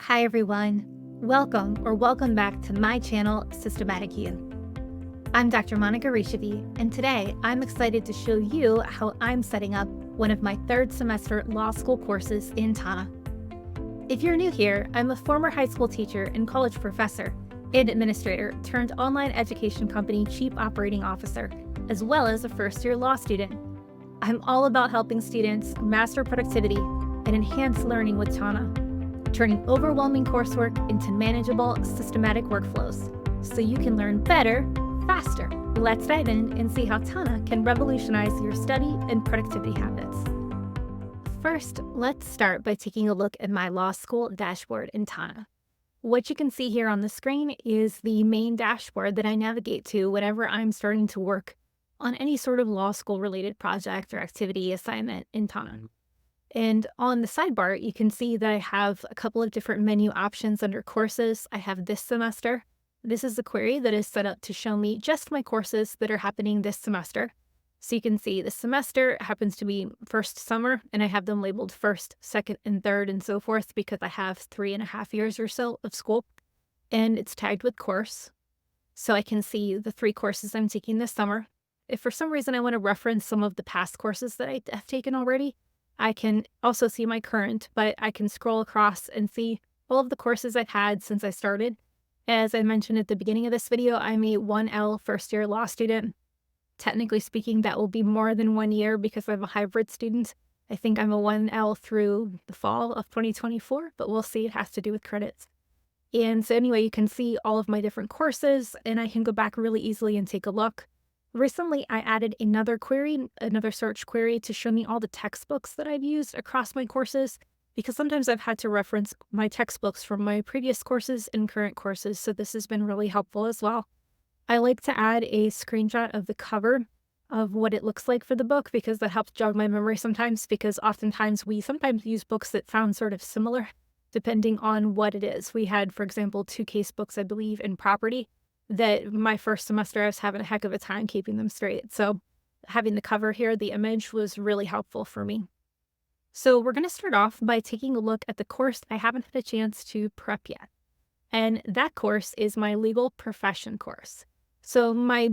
Hi everyone, welcome back to my channel, Systematic You. I'm Dr. Monica Rysavy, and today I'm excited to show you how I'm setting up one of my third semester law school courses in Tana. If you're new here, I'm a former high school teacher and college professor and administrator turned online education company chief operating officer, as well as a first-year law student. I'm all about helping students master productivity and enhance learning with Tana, turning overwhelming coursework into manageable, systematic workflows so you can learn better, faster. Let's dive in and see how Tana can revolutionize your study and productivity habits. First, let's start by taking a look at my law school dashboard in Tana. What you can see here on the screen is the main dashboard that I navigate to whenever I'm starting to work on any sort of law school related project or activity assignment in Tana. And on the sidebar, you can see that I have a couple of different menu options under courses. I have this semester. This is the query that is set up to show me just my courses that are happening this semester. So you can see this semester happens to be first summer, and I have them labeled first, second, and third, and so forth because I have 3.5 years or so of school, and it's tagged with course. So I can see the 3 courses I'm taking this summer. If for some reason I want to reference some of the past courses that I have taken already, I can also see my current, but I can scroll across and see all of the courses I've had since I started. As I mentioned at the beginning of this video, I'm a 1L first-year law student. Technically speaking, that will be more than 1 year because I'm a hybrid student. I think I'm a 1L through the fall of 2024, but we'll see. It has to do with credits. And so anyway, you can see all of my different courses, and I can go back really easily and take a look. Recently, I added another search query to show me all the textbooks that I've used across my courses, because sometimes I've had to reference my textbooks from my previous courses and current courses, so this has been really helpful as well. I like to add a screenshot of the cover of what it looks like for the book because that helps jog my memory sometimes, because oftentimes we use books that sound sort of similar depending on what it is. We had, for example, 2 case books, I believe, in property that my first semester I was having a heck of a time keeping them straight. So having the cover here, the image, was really helpful for me. So we're going to start off by taking a look at the course I haven't had a chance to prep yet. And that course is my legal profession course. So my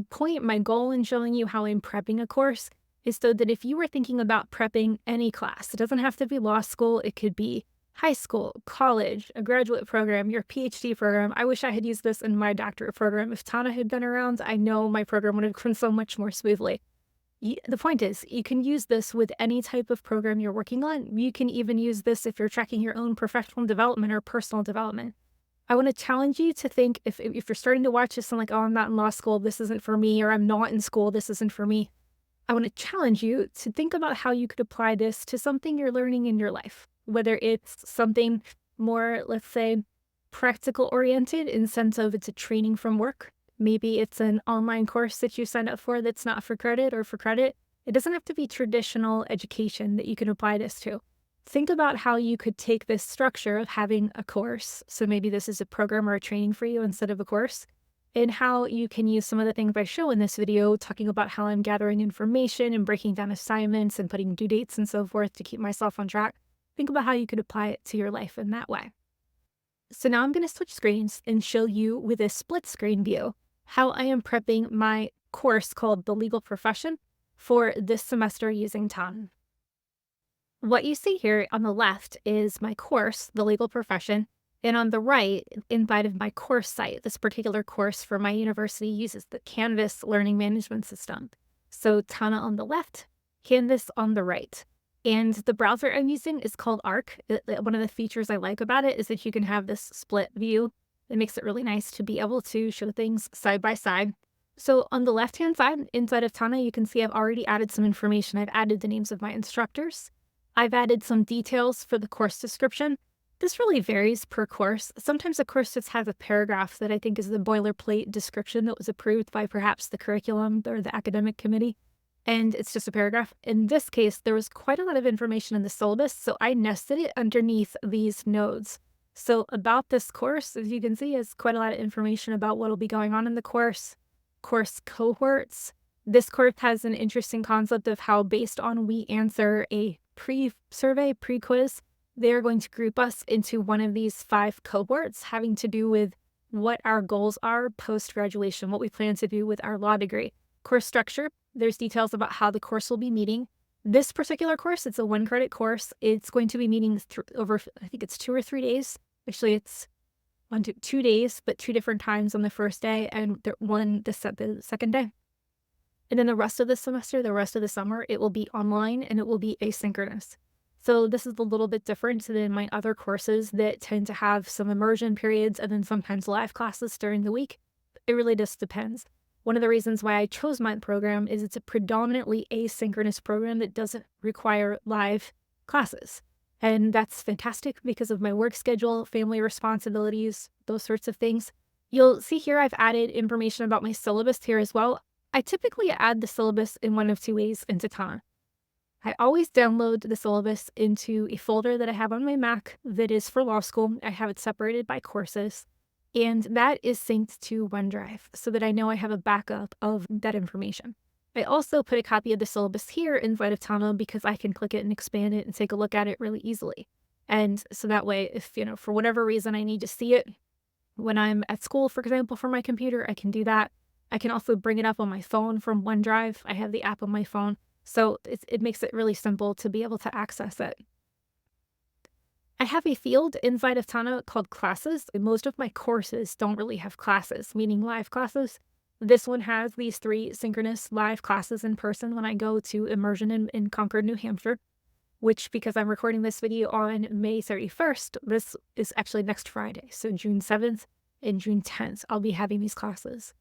goal in showing you how I'm prepping a course is so that if you were thinking about prepping any class, it doesn't have to be law school, it could be high school, college, a graduate program, your PhD program. I wish I had used this in my doctorate program. If Tana had been around, I know my program would have gone so much more smoothly. The point is, you can use this with any type of program you're working on. You can even use this if you're tracking your own professional development or personal development. I want to challenge you to think, if you're starting to watch this and like, oh, I'm not in law school, this isn't for me, or I'm not in school, this isn't for me. I want to challenge you to think about how you could apply this to something you're learning in your life. Whether it's something more, let's say, practical oriented in the sense of it's a training from work. Maybe it's an online course that you sign up for that's not for credit or for credit. It doesn't have to be traditional education that you can apply this to. Think about how you could take this structure of having a course, so maybe this is a program or a training for you instead of a course, and how you can use some of the things I show in this video, talking about how I'm gathering information and breaking down assignments and putting due dates and so forth to keep myself on track. Think about how you could apply it to your life in that way. So now I'm going to switch screens and show you with a split screen view how I am prepping my course called The Legal Profession for this semester using Tana. What you see here on the left is my course, The Legal Profession, and on the right, inside of my course site, this particular course for my university uses the Canvas learning management system. So Tana on the left, Canvas on the right. And the browser I'm using is called Arc. One of the features I like about it is that you can have this split view. It makes it really nice to be able to show things side by side. So on the left-hand side, inside of Tana, you can see I've already added some information. I've added the names of my instructors. I've added some details for the course description. This really varies per course. Sometimes a course just has a paragraph that I think is the boilerplate description that was approved by perhaps the curriculum or the academic committee, and it's just a paragraph. In this case, there was quite a lot of information in the syllabus, so I nested it underneath these nodes. So about this course, as you can see, is quite a lot of information about what will be going on in the course cohorts. This course has an interesting concept of how, based on we answer a pre-survey, pre-quiz, they're going to group us into one of these 5 cohorts having to do with what our goals are post-graduation, what we plan to do with our law degree. Course structure, there's details about how the course will be meeting. This particular course, it's a 1-credit course. It's going to be meeting over, I think it's 2 or 3 days. Actually, it's 2 days, but 2 different times on the first day and the second day. And then the rest of the semester, the rest of the summer, it will be online and it will be asynchronous. So this is a little bit different than my other courses that tend to have some immersion periods and then sometimes live classes during the week. It really just depends. One of the reasons why I chose my program is it's a predominantly asynchronous program that doesn't require live classes. And that's fantastic because of my work schedule, family responsibilities, those sorts of things. You'll see here I've added information about my syllabus here as well. I typically add the syllabus in one of 2 ways into Tana. I always download the syllabus into a folder that I have on my Mac that is for law school. I have it separated by courses, and that is synced to OneDrive so that I know I have a backup of that information. I also put a copy of the syllabus here inside of Tana because I can click it and expand it and take a look at it really easily. And so that way, if, for whatever reason I need to see it when I'm at school, for example, for my computer, I can do that. I can also bring it up on my phone from OneDrive. I have the app on my phone. So it makes it really simple to be able to access it. I have a field inside of Tana called classes. Most of my courses don't really have classes, meaning live classes. This one has these 3 synchronous live classes in person when I go to immersion in Concord, New Hampshire, which, because I'm recording this video on May 31st, this is actually next Friday. So June 7th and June 10th, I'll be having these classes.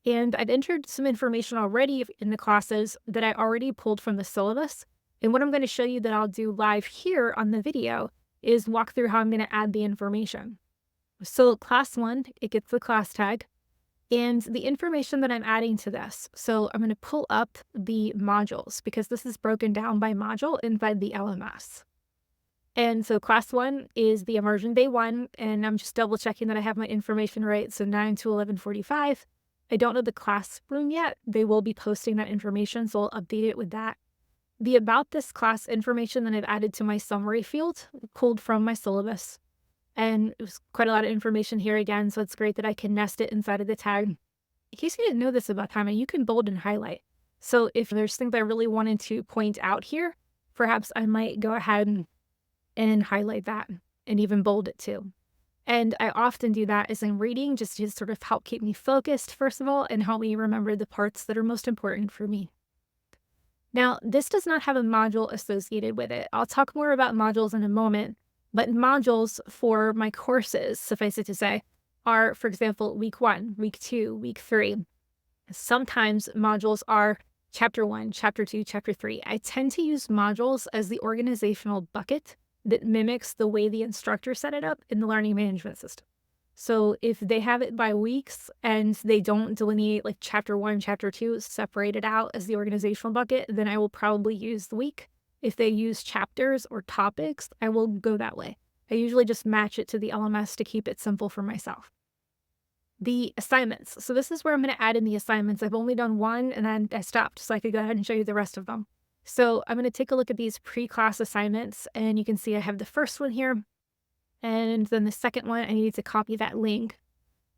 And I'd entered some information already in the classes that I already pulled from the syllabus. And what I'm going to show you that I'll do live here on the video is walk through how I'm going to add the information. So class 1, it gets the class tag and the information that I'm adding to this. So I'm going to pull up the modules because this is broken down by module inside the LMS. And so class 1 is the immersion day 1, and I'm just double checking that I have my information right. So 9 to 11:45. I don't know the classroom yet. They will be posting that information, so I'll update it with that. The about this class information that I've added to my summary field, pulled from my syllabus. And it was quite a lot of information here again, so it's great that I can nest it inside of the tag. In case you didn't know this about Tana, you can bold and highlight. So if there's things I really wanted to point out here, perhaps I might go ahead and highlight that and even bold it too. And I often do that as I'm reading, just to sort of help keep me focused, first of all, and help me remember the parts that are most important for me. Now, this does not have a module associated with it. I'll talk more about modules in a moment, but modules for my courses, suffice it to say, are, for example, week 1, week 2, week 3. Sometimes modules are chapter 1, chapter 2, chapter 3. I tend to use modules as the organizational bucket that mimics the way the instructor set it up in the learning management system. So if they have it by weeks and they don't delineate like chapter 1, chapter 2, separate it out as the organizational bucket, then I will probably use the week. If they use chapters or topics, I will go that way. I usually just match it to the LMS to keep it simple for myself. The assignments. So this is where I'm going to add in the assignments. I've only done one and then I stopped so I could go ahead and show you the rest of them. So I'm going to take a look at these pre-class assignments, and you can see I have the first one here, and then the second one, I needed to copy that link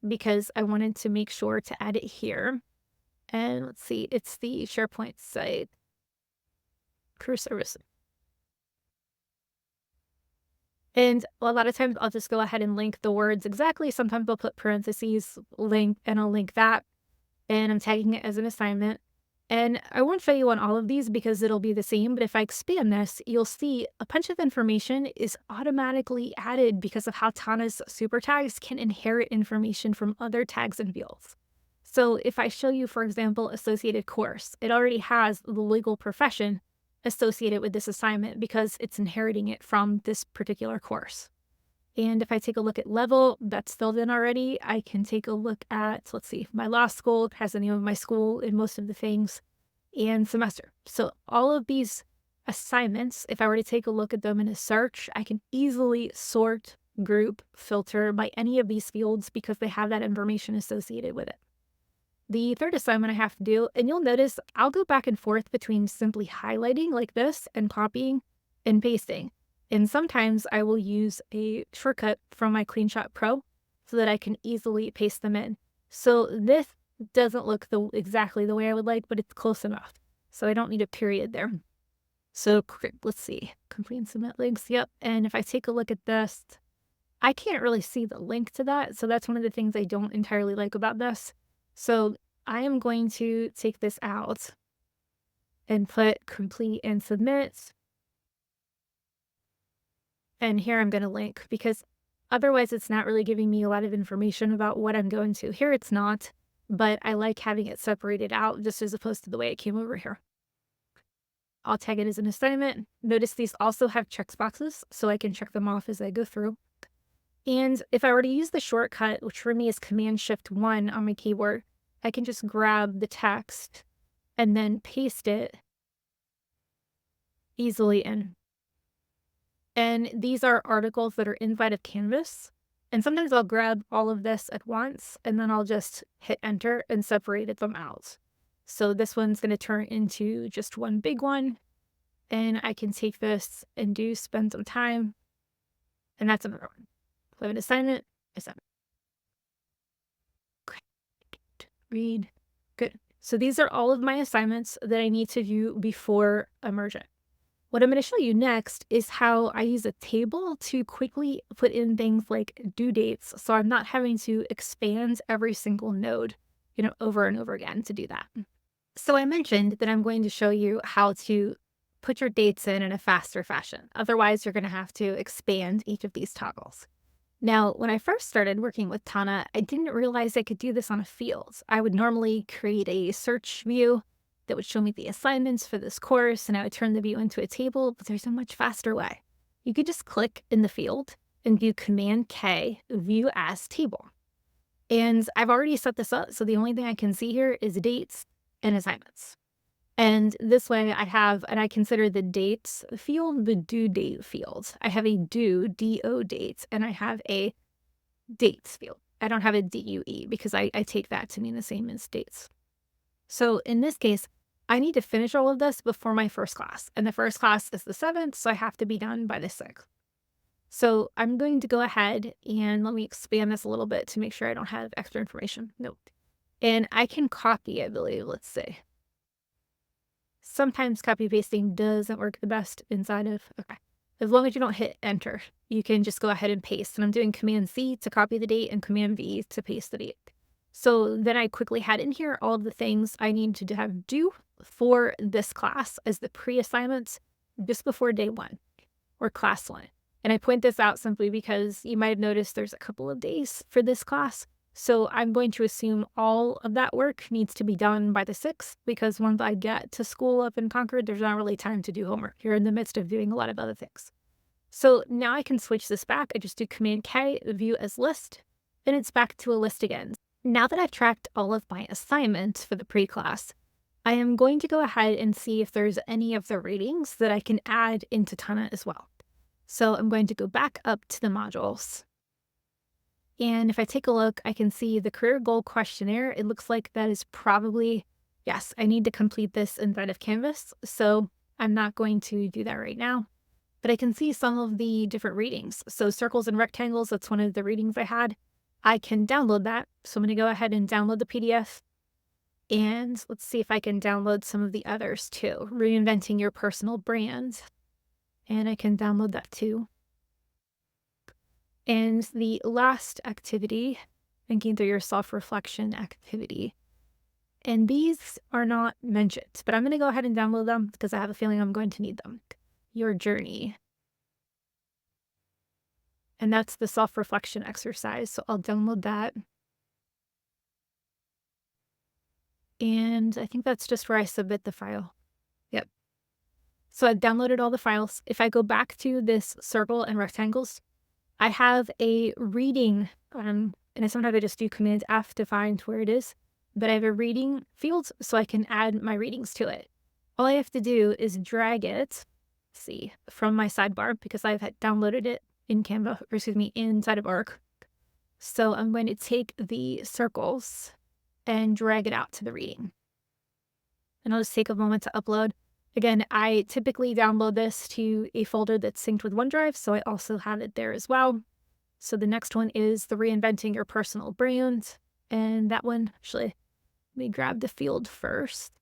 because I wanted to make sure to add it here. And let's see, it's the SharePoint site, coursework. And a lot of times I'll just go ahead and link the words exactly. Sometimes I'll put parentheses, link, and I'll link that, and I'm tagging it as an assignment. And I won't show you on all of these because it'll be the same, but if I expand this, you'll see a bunch of information is automatically added because of how Tana's super tags can inherit information from other tags and fields. So if I show you, for example, associated course, it already has the legal profession associated with this assignment because it's inheriting it from this particular course. And if I take a look at level, that's filled in already. I can take a look at, let's see, my law school has the name of my school in most of the things, and semester. So all of these assignments, if I were to take a look at them in a search, I can easily sort, group, filter by any of these fields because they have that information associated with it. The third assignment I have to do, and you'll notice I'll go back and forth between simply highlighting like this and copying and pasting. And sometimes I will use a shortcut from my CleanShot Pro so that I can easily paste them in. So this doesn't look exactly the way I would like, but it's close enough. So I don't need a period there. So let's see, complete and submit links. Yep. And if I take a look at this, I can't really see the link to that. So that's one of the things I don't entirely like about this. So I am going to take this out and put complete and submit. And here I'm going to link because otherwise it's not really giving me a lot of information about what I'm going to. Here it's not, but I like having it separated out just as opposed to the way it came over here. I'll tag it as an assignment. Notice these also have checkboxes, so I can check them off as I go through. And if I were to use the shortcut, which for me is Command-Shift-1 on my keyboard, I can just grab the text and then paste it easily in. And these are articles that are inside of Canvas. And sometimes I'll grab all of this at once, and then I'll just hit enter and separate them out. So this one's going to turn into just one big one. And I can take this and spend some time. And that's another one. So I have an assignment. Okay. Read. Good. So these are all of my assignments that I need to do before Emergent. What I'm going to show you next is how I use a table to quickly put in things like due dates, so I'm not having to expand every single node, over and over again to do that. So I mentioned that I'm going to show you how to put your dates in a faster fashion. Otherwise, you're going to have to expand each of these toggles. Now, when I first started working with Tana, I didn't realize I could do this on a field. I would normally create a search view that would show me the assignments for this course, and I would turn the view into a table, but there's a much faster way. You could just click in the field and do Command-K, View As Table. And I've already set this up, so the only thing I can see here is dates and assignments. And this way I consider the dates field the due date field. I have a due, D-O dates, and I have a dates field. I don't have a D-U-E because I take that to mean the same as dates. So in this case, I need to finish all of this before my first class. And the first class is the 7th, so I have to be done by the 6th. So I'm going to go ahead and let me expand this a little bit to make sure I don't have extra information. Nope. And I can copy, I believe, let's say. Sometimes copy pasting doesn't work the best inside of, okay. As long as you don't hit enter, you can just go ahead and paste. And I'm doing Command-C to copy the date and Command-V to paste the date. So then I quickly had in here all of the things I need to have due for this class as the pre-assignments just before day 1 or class 1. And I point this out simply because you might have noticed there's a couple of days for this class. So I'm going to assume all of that work needs to be done by the 6th because once I get to school up in Concord, there's not really time to do homework. You're in the midst of doing a lot of other things. So now I can switch this back. I just do Command-K, View As List, and it's back to a list again. Now that I've tracked all of my assignments for the pre-class, I am going to go ahead and see if there's any of the ratings that I can add into Tana as well. So I'm going to go back up to the modules. And if I take a look, I can see the career goal questionnaire. It looks like that is probably, yes, I need to complete this inside of Canvas. So I'm not going to do that right now. But I can see some of the different readings. So circles and rectangles, that's one of the readings I had. I can download that. So I'm going to go ahead and download the PDF. And let's see if I can download some of the others too. Reinventing your personal brand. And I can download that too. And the last activity, thinking through your self-reflection activity. And these are not mentioned, but I'm going to go ahead and download them because I have a feeling I'm going to need them. Your journey. And that's the self-reflection exercise. So I'll download that. And I think that's just where I submit the file. Yep. So I've downloaded all the files. If I go back to this circle and rectangles, I have a reading, and sometimes I just do Command F to find where it is, but I have a reading field so I can add my readings to it. All I have to do is drag it, from my sidebar because I've downloaded it in Canva, or excuse me, inside of Arc. So I'm going to take the circles and drag it out to the reading. And I'll just take a moment to upload. Again, I typically download this to a folder that's synced with OneDrive, so I also have it there as well. So the next one is the Reinventing Your Personal Brand. And that one, actually, let me grab the field first.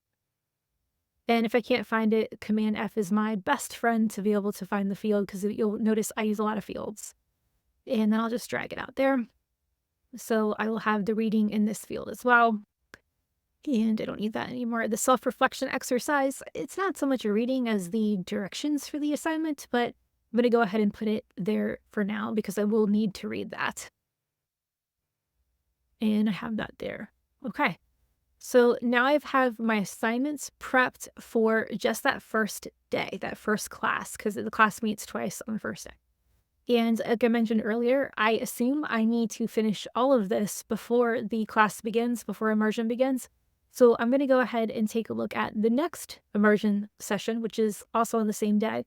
And if I can't find it, Command F is my best friend to be able to find the field, because you'll notice I use a lot of fields. And then I'll just drag it out there. So I will have the reading in this field as well. And I don't need that anymore. The self-reflection exercise, it's not so much a reading as the directions for the assignment, but I'm going to go ahead and put it there for now because I will need to read that. And I have that there. Okay. So now I have my assignments prepped for just that first day, that first class, because the class meets twice on the first day. And like I mentioned earlier, I assume I need to finish all of this before the class begins, before immersion begins. So I'm going to go ahead and take a look at the next immersion session, which is also on the same day,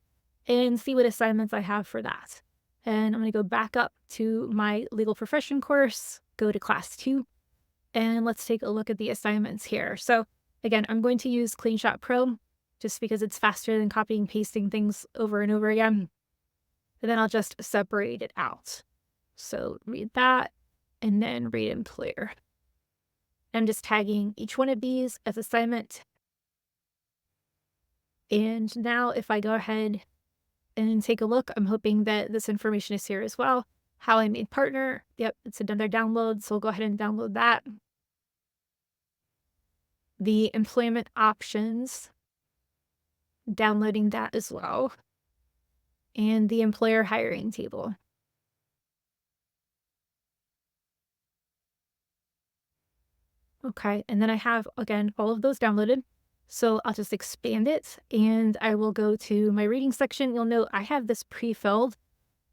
and see what assignments I have for that. And I'm going to go back up to my legal profession course, go to class 2, and let's take a look at the assignments here. So again, I'm going to use CleanShot Pro just because it's faster than copying and pasting things over and over again. And then I'll just separate it out. So read that, and then read employer. I'm just tagging each one of these as assignment. And now if I go ahead and take a look, I'm hoping that this information is here as well. How I made partner. Yep, it's another download, so we'll go ahead and download that. The employment options, downloading that as well. And the employer hiring table. Okay, and then I have, again, all of those downloaded. So I'll just expand it and I will go to my reading section. You'll note I have this pre-filled.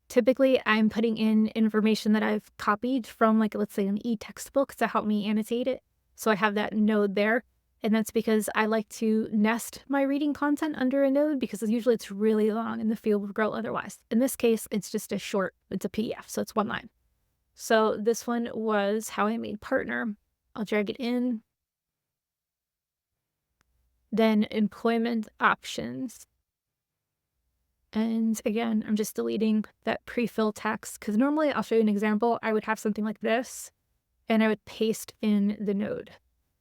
Typically, I'm putting in information that I've copied from, like, let's say an e-textbook to help me annotate it. So I have that node there. And that's because I like to nest my reading content under a node because usually it's really long and the field will grow otherwise. In this case, it's just a short, it's a PDF, so it's one line. So this one was how I made partner. I'll drag it in. Then employment options. And again, I'm just deleting that pre-fill text because normally I'll show you an example. I would have something like this and I would paste in the node.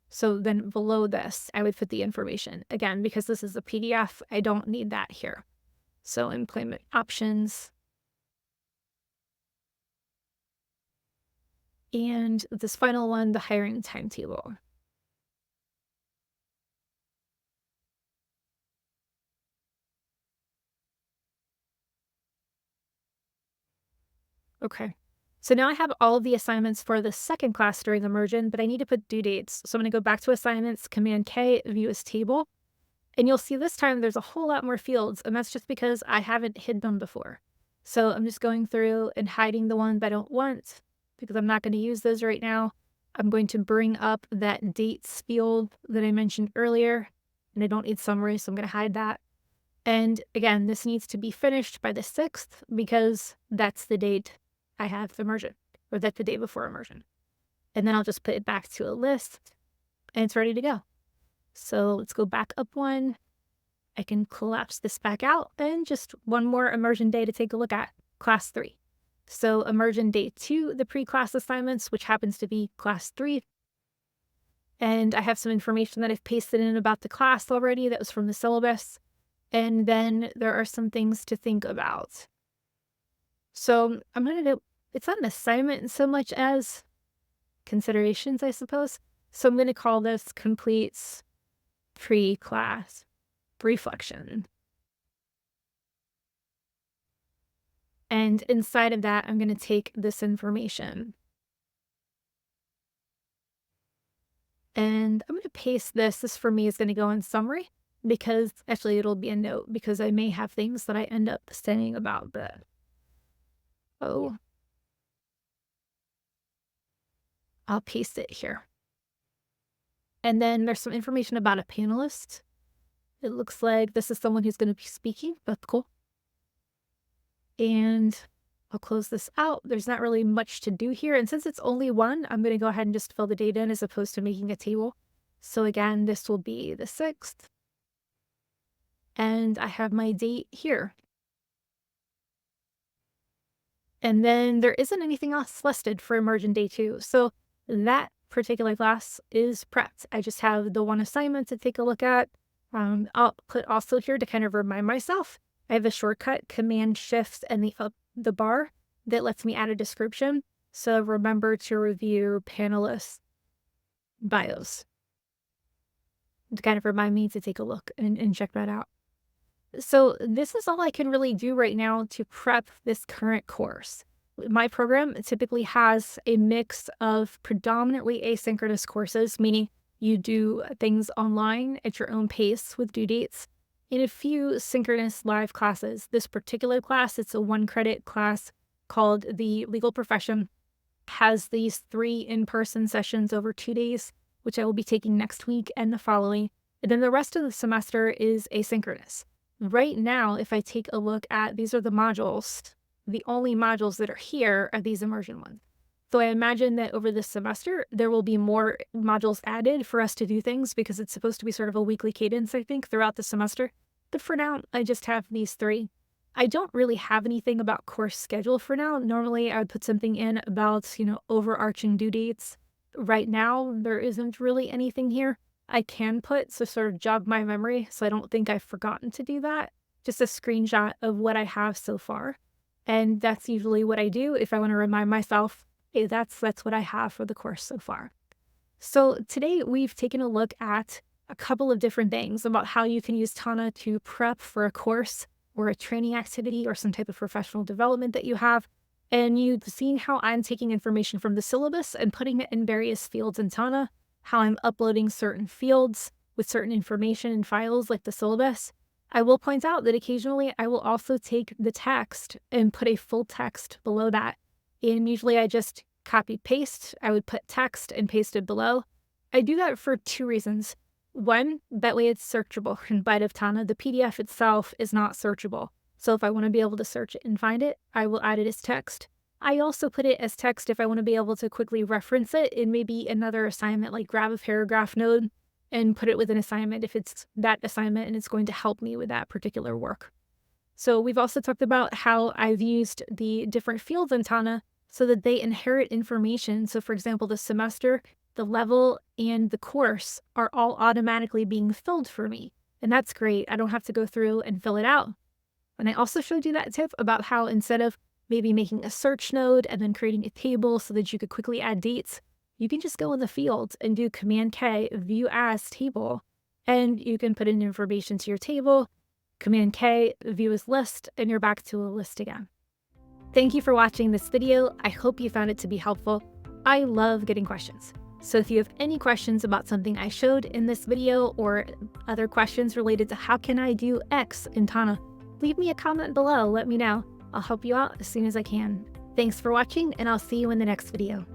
So then below this, I would put the information. Again, because this is a PDF, I don't need that here. So employment options. And this final one, the hiring timetable. Okay. So now I have all of the assignments for the second class during immersion, but I need to put due dates. So I'm going to go back to assignments, Command K, view as table. And you'll see this time there's a whole lot more fields, and that's just because I haven't hid them before. So I'm just going through and hiding the ones I don't want because I'm not going to use those right now. I'm going to bring up that dates field that I mentioned earlier, and I don't need summary, so I'm going to hide that. And again, this needs to be finished by the 6th because that's the date I have immersion, or that's the day before immersion. And then I'll just put it back to a list and it's ready to go. So let's go back up one. I can collapse this back out and just one more immersion day to take a look at, class 3. So immersion day 2, the pre-class assignments, which happens to be class 3. And I have some information that I've pasted in about the class already that was from the syllabus. And then there are some things to think about. So I'm going to do, it's not an assignment so much as considerations, I suppose. So I'm going to call this completes pre-class reflection. And inside of that, I'm going to take this information. And I'm going to paste this. This for me is going to go in summary because actually it'll be a note because I may have things that I end up saying about the I'll paste it here. And then there's some information about a panelist. It looks like this is someone who's going to be speaking. That's cool. And I'll close this out. There's not really much to do here. And since it's only one, I'm going to go ahead and just fill the data in as opposed to making a table. So again, this will be the 6th. and I have my date here. And then there isn't anything else listed for Immersion Day 2. So that particular class is prepped. I just have the one assignment to take a look at. I'll put also here to kind of remind myself. I have a shortcut, Command Shift and the bar that lets me add a description. So remember to review panelists' bios to kind of remind me to take a look and check that out. So this is all I can really do right now to prep this current course. My program typically has a mix of predominantly asynchronous courses, meaning you do things online at your own pace with due dates, and a few synchronous live classes. This particular class, it's a 1-credit class called The Legal Profession, has these 3 in-person sessions over 2 days, which I will be taking next week and the following. And then the rest of the semester is asynchronous. Right now, if I take a look at, these are the modules, the only modules that are here are these immersion ones. So I imagine that over this semester, there will be more modules added for us to do things because it's supposed to be sort of a weekly cadence, I think, throughout the semester. But for now, I just have these 3. I don't really have anything about course schedule for now. Normally, I would put something in about, overarching due dates. Right now, there isn't really anything here. I can put, so sort of jog my memory, so I don't think I've forgotten to do that, just a screenshot of what I have so far. And that's usually what I do if I want to remind myself, hey, that's what I have for the course so far. So today we've taken a look at a couple of different things about how you can use Tana to prep for a course or a training activity or some type of professional development that you have. And you've seen how I'm taking information from the syllabus and putting it in various fields in Tana, how I'm uploading certain fields with certain information in files like the syllabus. I will point out that occasionally I will also take the text and put a full text below that. And usually I just copy paste. I would put text and paste it below. I do that for 2 reasons. One, that way it's searchable inside of Tana. The PDF itself is not searchable. So if I want to be able to search it and find it, I will add it as text. I also put it as text if I want to be able to quickly reference it in maybe another assignment, like grab a paragraph node and put it with an assignment if it's that assignment and it's going to help me with that particular work. So we've also talked about how I've used the different fields in Tana so that they inherit information. So for example, the semester, the level, and the course are all automatically being filled for me. And that's great. I don't have to go through and fill it out. And I also showed you that tip about how instead of maybe making a search node and then creating a table so that you could quickly add dates, you can just go in the field and do Command K, view as table, and you can put in information to your table, Command K, view as list, and you're back to a list again. Thank you for watching this video. I hope you found it to be helpful. I love getting questions. So if you have any questions about something I showed in this video or other questions related to how can I do X in Tana, leave me a comment below. Let me know. I'll help you out as soon as I can. Thanks for watching, and I'll see you in the next video.